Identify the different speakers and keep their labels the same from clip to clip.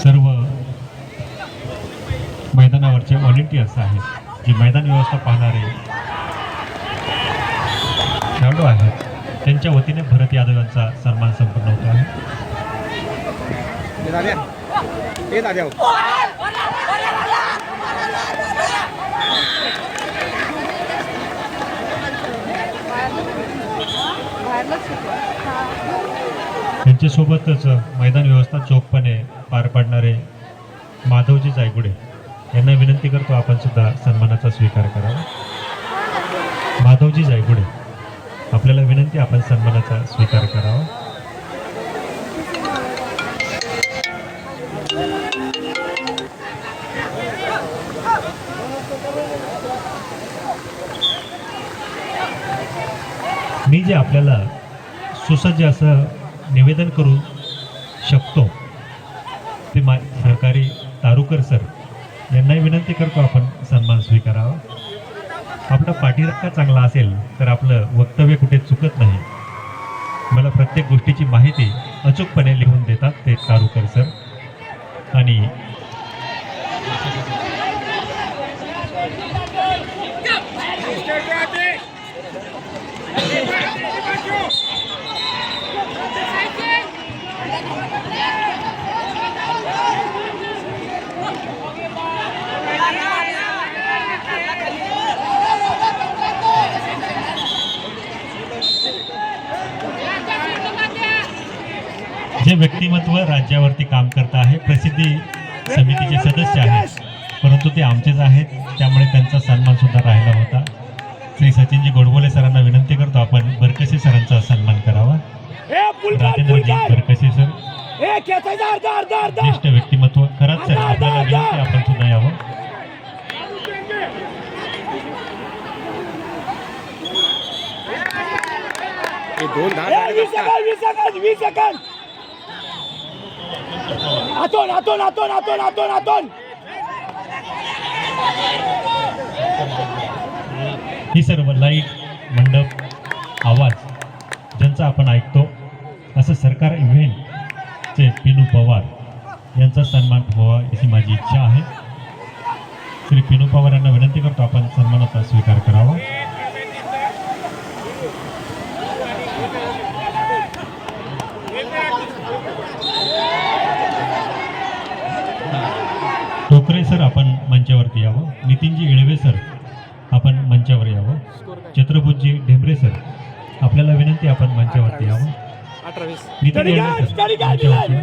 Speaker 1: सर्व मैदानावरचे व्हॉलेंटियर्स आहेत, जे मैदान व्यवस्था पाहणारे खेळाडू आहेत, त्यांच्या वतीने भरत यादव यांचा सन्मान संपन्न होतो आहे. त्यांच्यासोबतच मैदान व्यवस्था चोखपणे पार पाडणारे माधवजी जायगुडे यांना विनंती करतो आपण सुद्धा सन्मानाचा स्वीकार करावा. माधवजी जायगुडे, आपल्याला विनंती, आपण सन्मानाचा स्वीकार करावा. मी जे आपल्याला सुसज्ज असं निवेदन करू शकतो ते सहकारी तारुकर सर यांनाही विनंती करतो आपण सन्मान स्वीकारावा. आपला पाठीराखा चांगला असेल तर आपलं वक्तव्य कुठे चुकत नाही. मला प्रत्येक गोष्टीची माहिती अचूकपणे लिहून देतात ते तारुकर सर. आणि जे व्यक्तिमत्व राज्यावरती काम करत आहे, प्रसिद्धी समितीचे सदस्य आहेत, परंतु ते आमचेच आहेत, त्यामुळे त्यांचा सन्मान सुद्धा राहिला होता. श्री सचिनजी गोडबोले सरांना विनंती करतो आपण बरकसे सरांचा सन्मान करावा. राजेंद्रजी बरकसे सर, ज्येष्ठ व्यक्तिमत्व, खरंच सर आपल्याला विनंती, आपण सुद्धा यावं. ही सर्व लाईट, मंडप, आवाज ज्यांचा आपण ऐकतो, असं सरकार इव्हेंटचे पिनू पवार यांचा सन्मान व्हावा अशी माझी इच्छा आहे. श्री पिनू पवार यांना विनंती करतो आपण सन्मानाचा स्वीकार करावा. टोकरे सर आपण मंचावरती यावं. नितीनजी इळवे सर आपण मंचावर यावं. छत्रपतीजी ढेंबरे सर आपल्याला विनंती, आपण मंचावरती यावं. नितीन इळवे सर मंचावरती.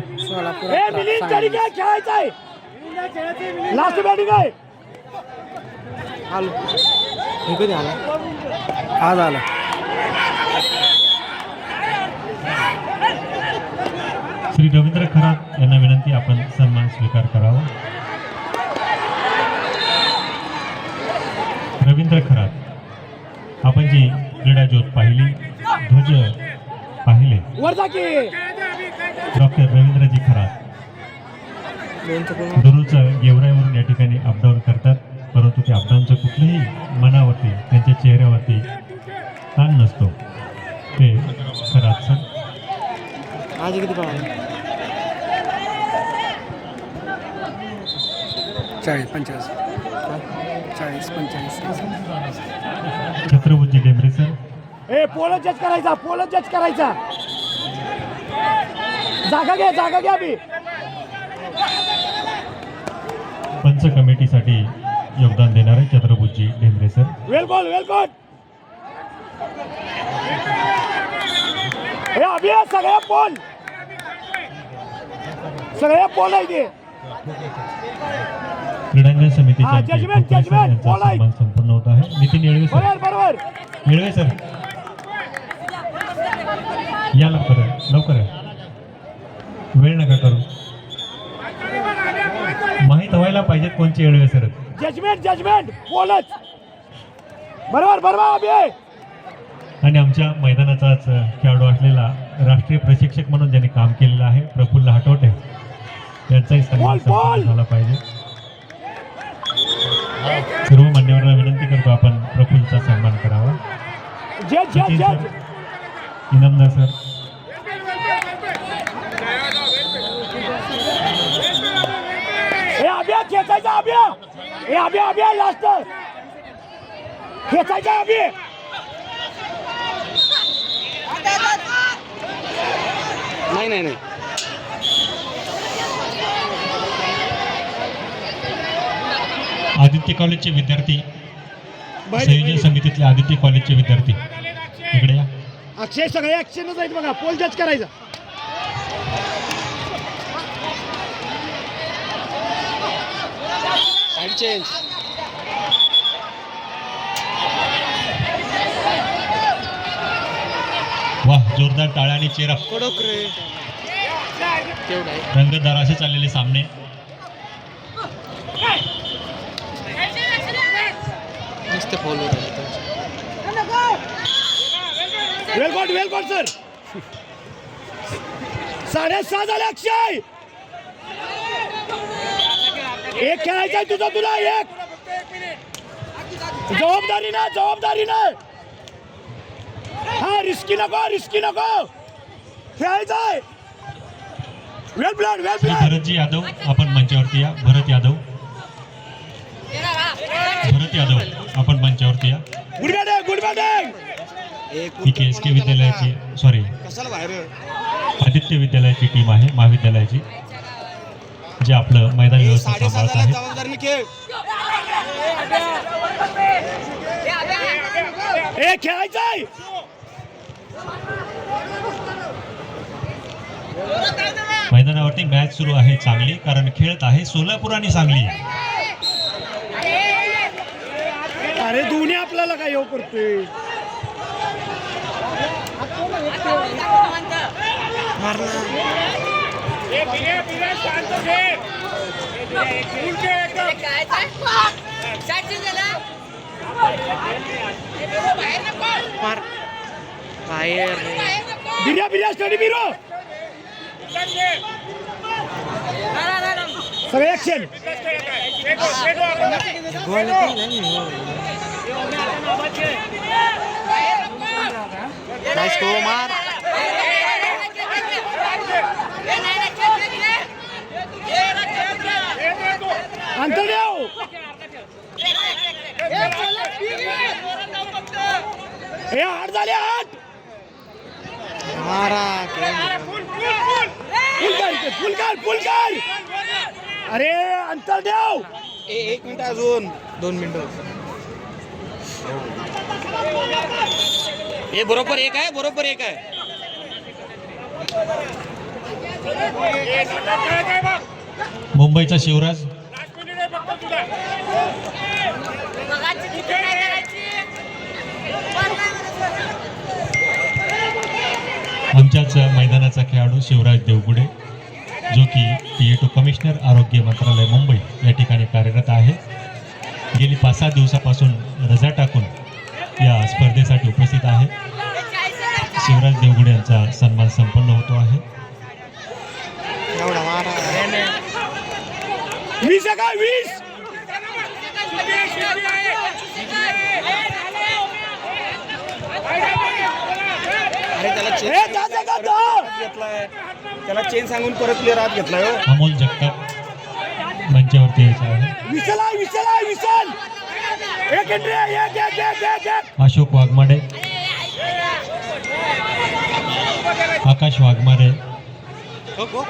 Speaker 1: श्री रवींद्र खरात यांना विनंती, आपण सन्मान स्वीकार करावा. रवींद्र खरात, आपण जी क्रीडा ज्योत पाहिली, ध्वज पाहिले, डॉक्टर रवींद्रजी खरात दररोज गेवराईवरून या ठिकाणी अपडाऊन करतात, परंतु त्या अपडाऊनचं कुठल्याही मनावरती, त्यांच्या चेहऱ्यावरती ताण नसतो. ते खरात सर.
Speaker 2: आज किती पाहिजे? 40-45.
Speaker 1: छत्रपती ढेंबरे सर.
Speaker 3: पोल जज करायचा, पोल जज करायचा. जागा घ्या बी.
Speaker 1: पंच कमिटीसाठी योगदान देणारे छत्रपती ढेंबरे सर.
Speaker 3: वेल बॉल. हे अभि सगळ्या पोल आहे ते.
Speaker 1: क्रीडांगण समितीच्या
Speaker 3: जजमेंट
Speaker 1: सन्मान संपन्न होत आहे. नितीन येळवे सर.
Speaker 3: बरोबर.
Speaker 1: येळवे सर या लवकर वेळ नका करू. माहीत व्हायला पाहिजे कोणचे येळवे सर.
Speaker 3: जजमेंट पोलच. बरोबर अभि.
Speaker 1: आणि आमच्या मैदानाचाच खेळाडू असलेला राष्ट्रीय प्रशिक्षक म्हणून ज्यांनी काम केलेलं आहे, प्रफुल्ल हटवटे, यांचाही सन्मान संपन्न झाला पाहिजे. सर्व मान्यवरांना विनंती करतो आपण प्रफुल्लचा सन्मान करावा. इनामदार सर.
Speaker 3: खेचायचा अभिया हे अभिया लास्ट खेचायचा अभि
Speaker 2: नाही
Speaker 1: आदित्य कॉलेजचे विद्यार्थी संयोजन समितीतले आदित्य कॉलेजचे विद्यार्थी इकडे या.
Speaker 3: अक्षय सगळे ऍक्शनच आहेत बघा पोल जज करायचा
Speaker 2: साईड चेंज
Speaker 1: वाह जोरदार टाळ्या आणि चेहरा
Speaker 2: कडक रे तेवढा आहे
Speaker 1: रंगतदार असे चाललेले सामने.
Speaker 2: नुसते फॉलो
Speaker 3: वेल गॉड सर 6:30 झाले अक्षय एक खेळायचा तुझा तुला एक जबाबदारी ना हा रिस्की नको खेळायचंय वेल प्लॅन
Speaker 1: भरतजी यादव आपण मंचावरती या. भरत यादव आपण मंचावरती या.
Speaker 3: गुड बॅटिंग
Speaker 1: ही KSK विद्यालयाची सॉरी
Speaker 2: कशाला बाहेर
Speaker 1: आदित्य विद्यालयाची टीम आहे महाविद्यालयाची जे आपलं मैदान व्यवस्था सांभाळत आहे.
Speaker 2: जबाबदारीने खेळ
Speaker 3: हे खेळायचंय
Speaker 1: मैदानावरती मॅच सुरू आहे चांगली कारण खेळत आहे सोलापूर आणि सांगली.
Speaker 3: अरे दोन्ही आपल्याला काय येऊ करतोय बिर्या स्टडी बिरो सगळे ऍक्शन
Speaker 2: मार
Speaker 3: अंतरदेव हे 8 झाले 8
Speaker 2: मारा
Speaker 3: फुल कर अरे अंतरदेव
Speaker 2: 1 मिनिट अजून 2 मिनिटं हे बरोबर एक आहे
Speaker 1: मुंबईचा शिवराज आमच्याच मैदानाचा खेळाडू शिवराज देवगुडे जो की PA2 कमिशनर आरोग्य मंत्रालय मुंबई या ठिकाणी कार्यरत आहे. गेली 5-6 दिवसापासून रजा टाकून या स्पर्धेसाठी उपस्थित आहे. शिवराज देवगुडे यांचा सन्मान संपन्न होतो आहे.
Speaker 2: एवढा मारा
Speaker 3: 20 आहे का 20
Speaker 2: अरे त्याला
Speaker 3: हे दादा का
Speaker 2: घेतलाय त्याला चेन सांगून परत प्लेअर आत घेतलाय हो.
Speaker 1: अमोल जगताप मंचावरती यायचा आहे.
Speaker 3: विसल एक एंट्री एक
Speaker 1: अशोक वाघमारे आकाश वाघमारे
Speaker 2: गो